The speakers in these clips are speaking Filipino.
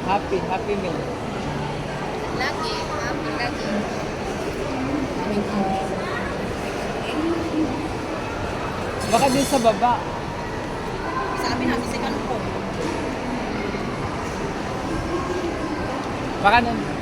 Happy meal. Lagi, happy lagi. Baka din sa baba. Sa amin namin second po. Baka nandito.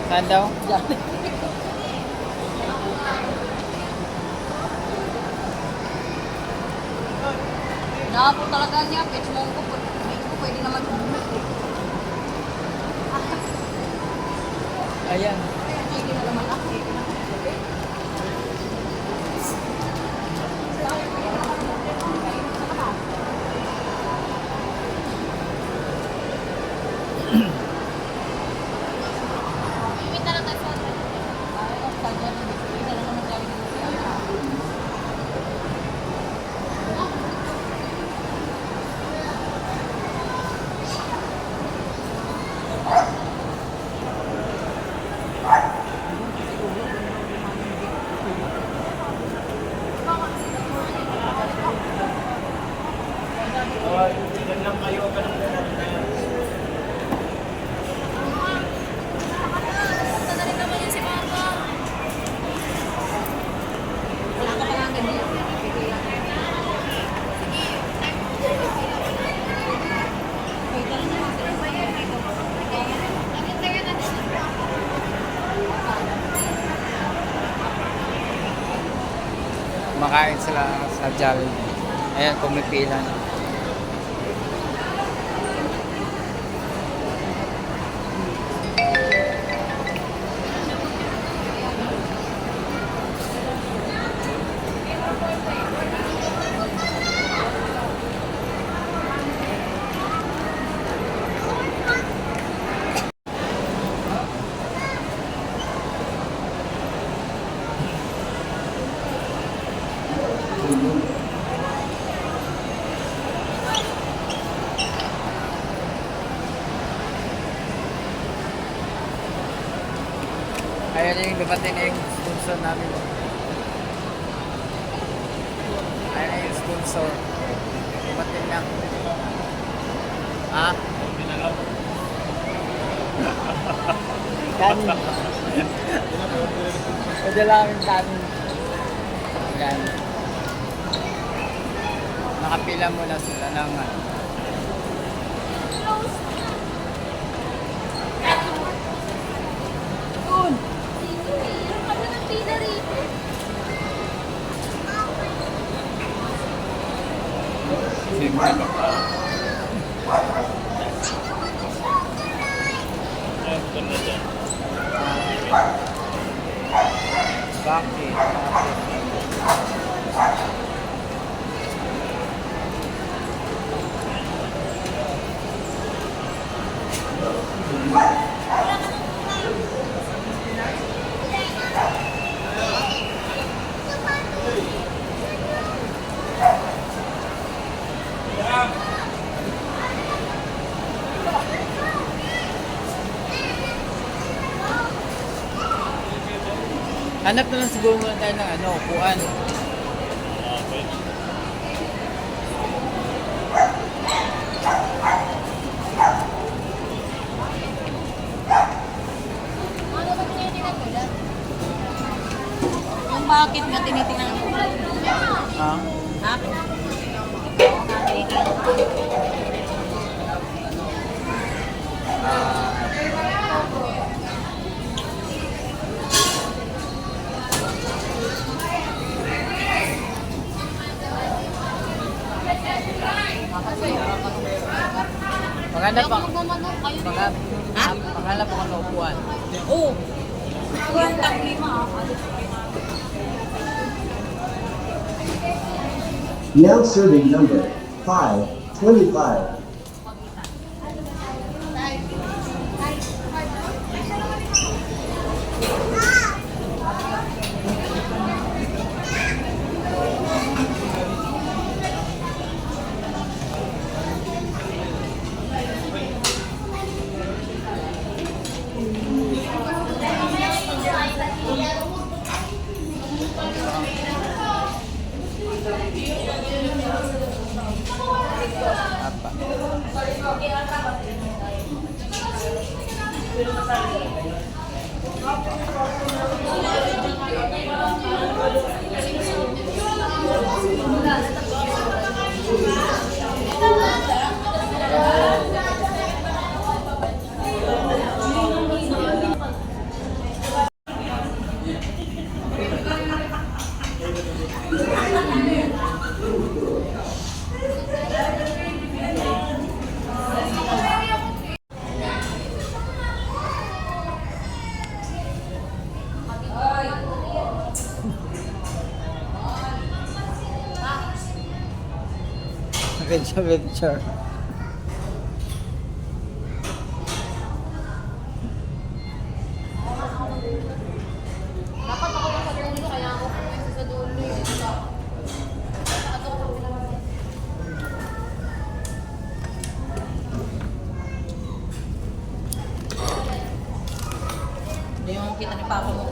Saan daw? Napo talaga niya, page mo ko, pwede naman. Ayan. Sige na naman ako. Kumakain sila sa Jollibee. Ayan, pumipila na. Ayan yung dumating na yung sponsor namin. Ayan na yung sponsor. Dumating na. Ha? Kanin. Padala kami kanin. Yan. Nakapila muna sila ng ano. Yun. Meron ka na ng pila rito. Siyempre ba pa? Bakit? Hanap na lang siguro muna tayo ng ano, upuan. Ano ba tinitingnan mo dyan? Yung bakit nga tinitingnan mo? Ha? Ha? Oo nga, tinitingnan mo. Maghanap ako. Magmamanok kayo. Maghanap ako ng upuan. Oo. Yung tag-lima ha. Now serving number 525. Apa? Picture. Dapat ako sa dulo, kaya ako pumunta sa dulo eh. Hindi yung kita ni Papa mo.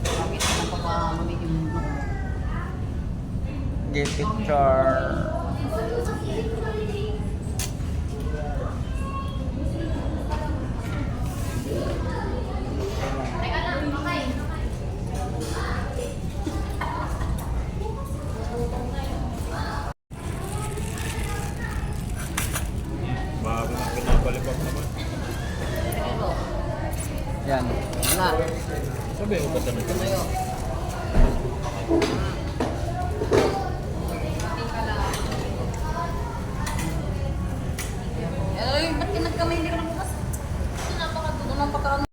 Bakit mo pagmamamit yung mundo ko? Get picture. Bago na pinapalibag naman. Yan. Wala. Sabi ko ba naman? Tumayo. Ay, ba't ka nagkamay? Hindi ka na bukas. Napaka-dulo ng pagkaano.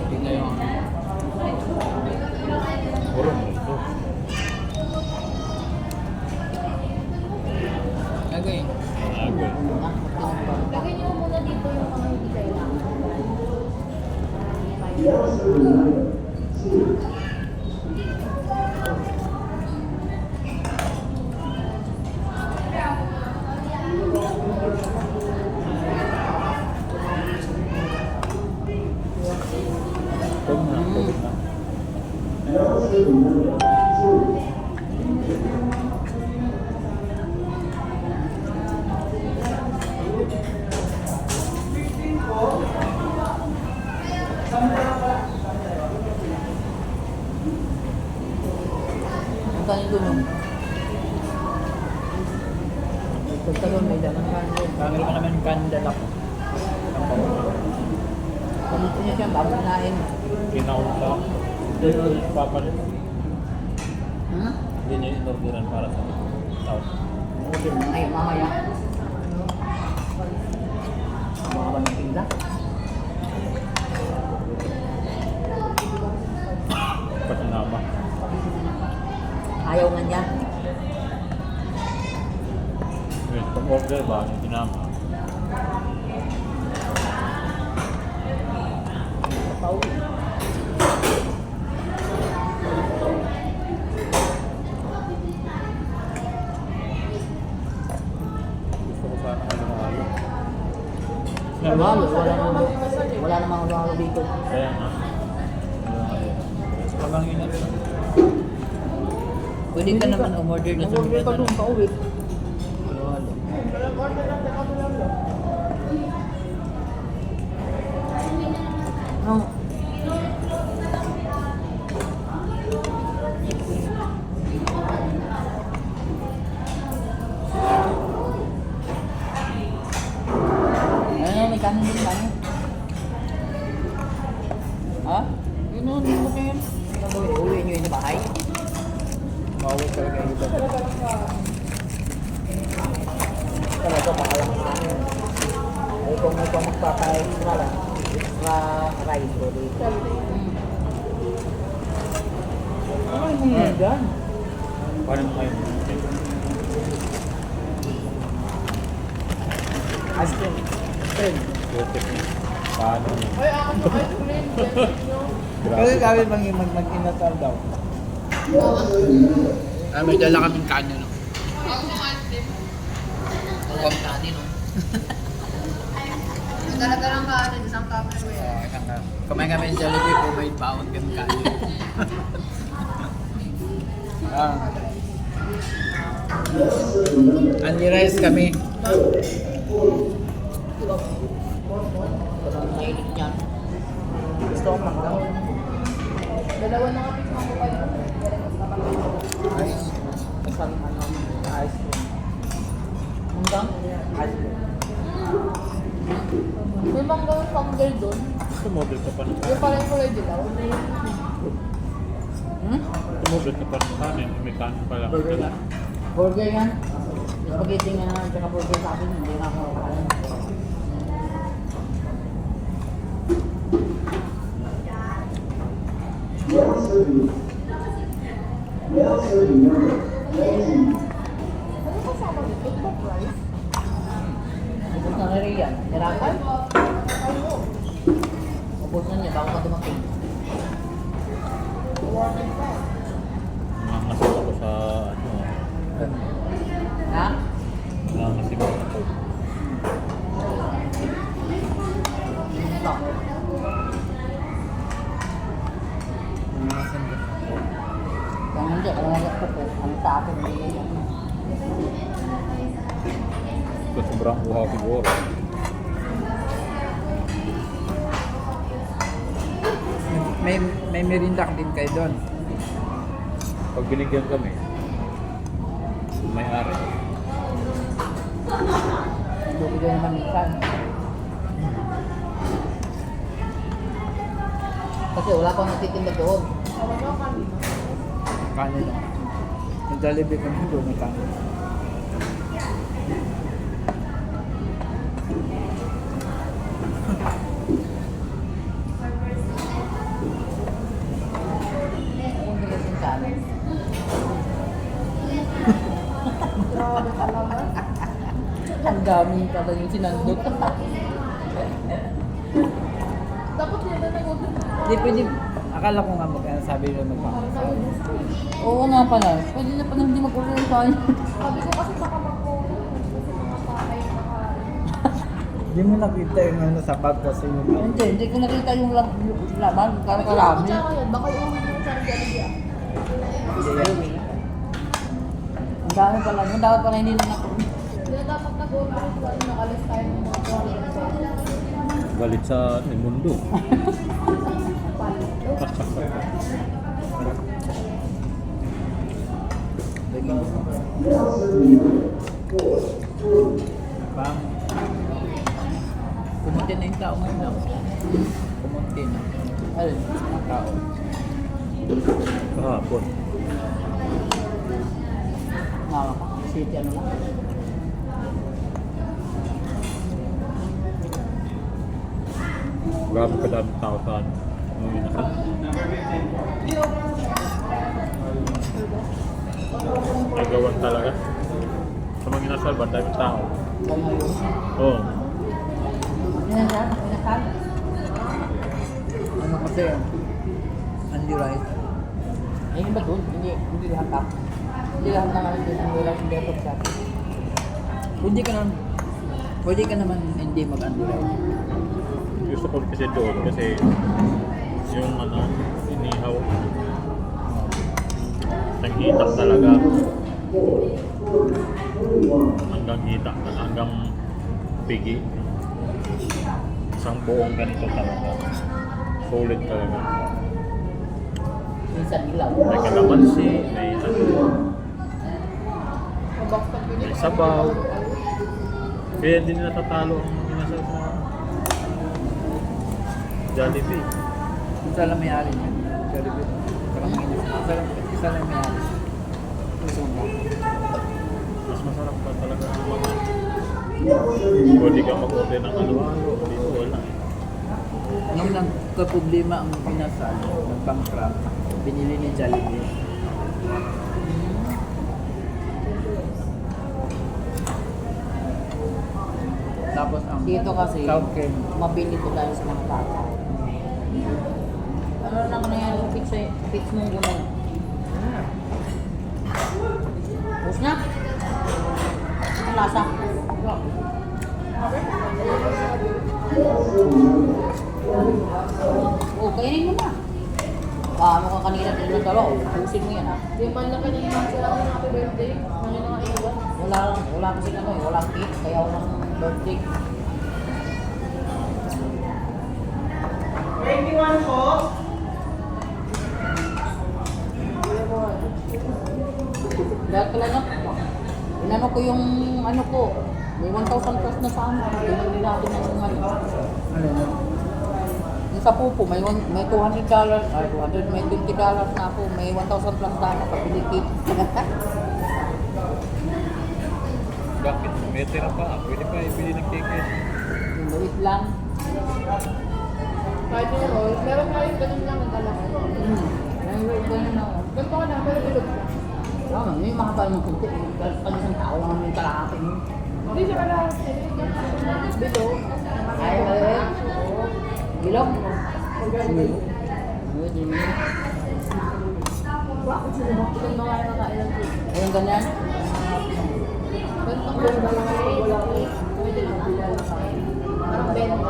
Dito yung Puro mundo. Lagay. Agad. Lagay niyo muna dito yung mga hindi kailangan. Now serving number 2. serving number 2. Ang kanin doon yung pagkaroon may daman ng kanin doon. Kami pa naman yung kandala ko. Pamunta niya siya bago kinain. Kinaunta. Doon papalit. Hmm? Hindi niya inorderan para sa tao. Okay, ay mamaya. Baka ba ng pizza? Pasinama. Ayaw nga niya. Wait, pag-order ba? Sinama. Pauwi. Gusto ko sana halo-halo. Wala namang halo dito. Kaya nga. Halo-halo. Habang yun na Pwede ka naman umorder na sa mga doon pauwi. halo-halo. Oh. Ano, may kanin din ba? Ha? Yun o, hindi mo kayo. Uwi nyo yun sa bahay? Mauwi talaga yung iba. Talaga makalang kanin. Ay kung ikaw magpapa-extra lang, extra rice o dito. Ano yung mga dyan? Paano mo kayo? Ice cream. Putik. Paano mo? Kasi kami mag-inatal daw. May dala kaming kanya, no? Huwag kanin o. Talaga lang ka, isang Tupperware. Kumain kami ng Jollibee po, may baon kami kanya. Only rice kami. Parang mahilig niya. Gusto ko manggang. Dalawa na kapit mo ko kayo. Isang ano, ice cream. Manggang? Ice cream. May manggang founder doon. Tumodel ka pa ng Yung parang kulay dilaw. Hmm? Tumodel ka pa ng kanin. May kanin pa lang. Burger yan. Burger yan. Spaghetti nga naman, tsaka burger sa akin, hindi na ako nakakain. Now serving. Now serving number 19. Ano kasama dito? Top rice? Ubus na rin yan. Nirakan? Ano? Ubus na niya, bago ka dumating. Warming pa. Nangangasin ako sa ano. Ha? Nangangasin ako. Ito. Kung hindi, kung nagpo po, ang sa akin, hindi yan. Sa sobrang uhaw siguro. May merinda din kayo doon. Pag binigyan kami, may-ari. Bibigyan naman minsan. Kasi wala pang natitinda doon. Kanin lang. May Jollibee kami doon, may kanin. Kung hindi kasi kanin. Grabe talaga. Ang dami pala yung sinandot. Dapat yun na nag-order. Hindi pwede, akala ko nga sabi nyo magpapakain. Oo nga pala. Pwede na pala hindi mag-order tayo. Sabi ko kasi baka mag-order. Kasi mga patay na kain. Hindi mo nakita yung ano sa bag kasi yung Hindi ko nakita yung laman. Parang karami. Tsaka yun, baka iuwi mo sa Jollibee. Joey. Ang dami pala. Ang dami pala hindi na nakuha. Hindi na dapat nag-order kung ano nakalis tayo ng mga quality. Galit sa mundo. Bang. Kumunti na yung tao ngayon. Kumunti na. Ay, mga tao. Kahapon. Ngawa ka. City ano lang. Grabe ka dami tao sa ano. Nung inasal. Nagawan talaga. Sa mga inasal, ba dami tao? Kaya ngayon. Oo. Inasal? Inasal? Ano kasi? Andy Rice. Ay, ba doon? Hindi lahat ka. Hindi lahat na kami doon. Andy Rice, hindi ako sa akin. Pwede ka naman hindi mag-Andy Rice. Gusto ko kasi doon kasi yung ano, inihaw. Ang hitak talaga. Hanggang hitak, hanggang pigi. Isang buong ganito talaga. Solid talaga. Minsan ilaw. May kalamansi, may ano, Mabox pag yun. may sabaw. Kaya hindi nila natatalo ang inasal sa Jollibee. Isa lang may-ari niya. Jollibee. Isa lang may-ari. Gusto mo ba? Mas masarap pa talaga ang mga pwede kang mag-order ng halo-halo. Dito wala. Nung nagka-problema ang pinasal, nag-bankrupt, binili ni Jollibee. Tapos ang Dito kasi, Kauken. mabili ko tayo sa mga bata. Ano na nangyari sa pizza mong gumag? Tapos na? Ang lasa? Oh, kainin mo na. Paano ka kanina din ng dalaw? Pusin mo yan ha. Di man lang kanina lang sila ng happy birthday. Ngayon na nga iwan. Wala kasi ano eh, walang cake, kaya walang birthday. Dahil pala na, inano ko yung ano ko, may 1,000 plus na sa ano, pinagli natin ng ano. Ano yun? Yung sa pupo, may $200, ay $200, may $20 na ako, may 1,000 plus na ako, pabili cake. Bakit? May tira pa. Pwede pa ibili ng ticket. Yung maliit lang. Kahit yung roll, meron tayo ganun lang ang dalawa. May weight ganun ako. Ganito ka na, pero bilog na. Tama, may makapal ng kunti. Ano isang tao lang naman yung kalahati mo. Hindi siya pala. Bilog. Ay, bilog. Bakit sila mo? Ilang mga yung nakain ng cake. Ayun ganyan. Ganito ka na dalawa. Wala ko. Pwede lang bilal sa akin. Parang bento.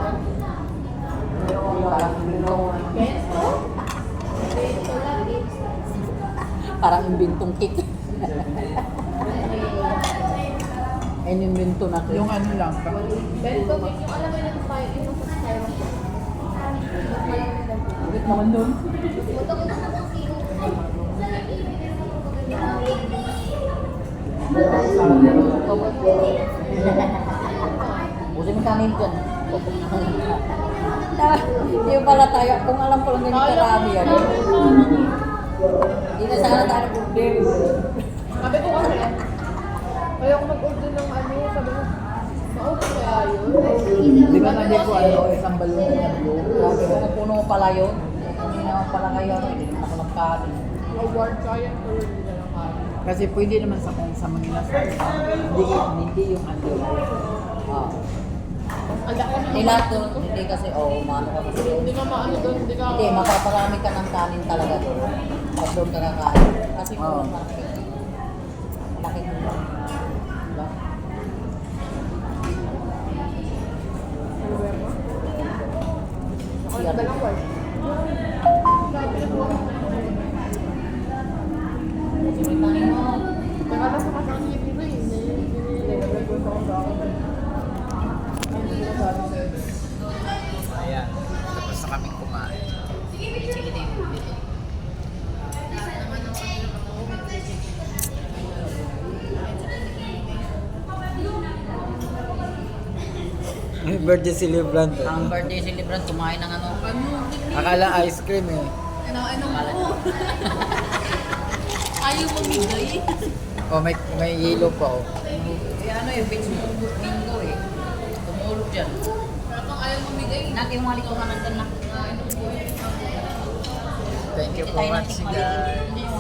Parang bilog. Bento? Bento lang. Parang imbintong cake. Ayun yung binto na cake. Yung ano lang, Bento cake. Yung alam mo yung style. Yung sa style. Bakit naman doon? Busin mo kanin dyan. Hindi pala tayo. Kung alam ko lang ganyan karami yan. Hindi na sana tayo problem. Sabi ko kasi, ayoko mag-order ng ano, sabi ko, ma-open kaya yun? di ba hindi ko ano, isang balon na blue. Sabi ko kung puno pala yun. Hindi naman pala ngayon. Hindi naman ako nagkanin. Award kaya, pero hindi na lang kaya. Kasi pwede naman sa mga inasal. Hindi yung Andy Rice. Ah. Ang laki ng Hindi lahat doon. Hindi kasi, maano ka kasi doon. Hindi ka maano doon, hindi ka... Hindi, mapaparami ka ng kanin talaga doon. Pag doon ka kakain. Kasi Oo. kung malaki mo lang. Diba? Ako na dalang word. Sabi na po. birthday celebrant. Ang birthday celebrant, kumain ng ano. Akala ice cream eh. Ano po? Ayaw mamigay. Oh, may yellow pa oh. Eh ano yung beach bingo eh. Tumulog dyan. Parang ayaw mamigay. Natin mga likaw na nandun na. Thank you for watching guys.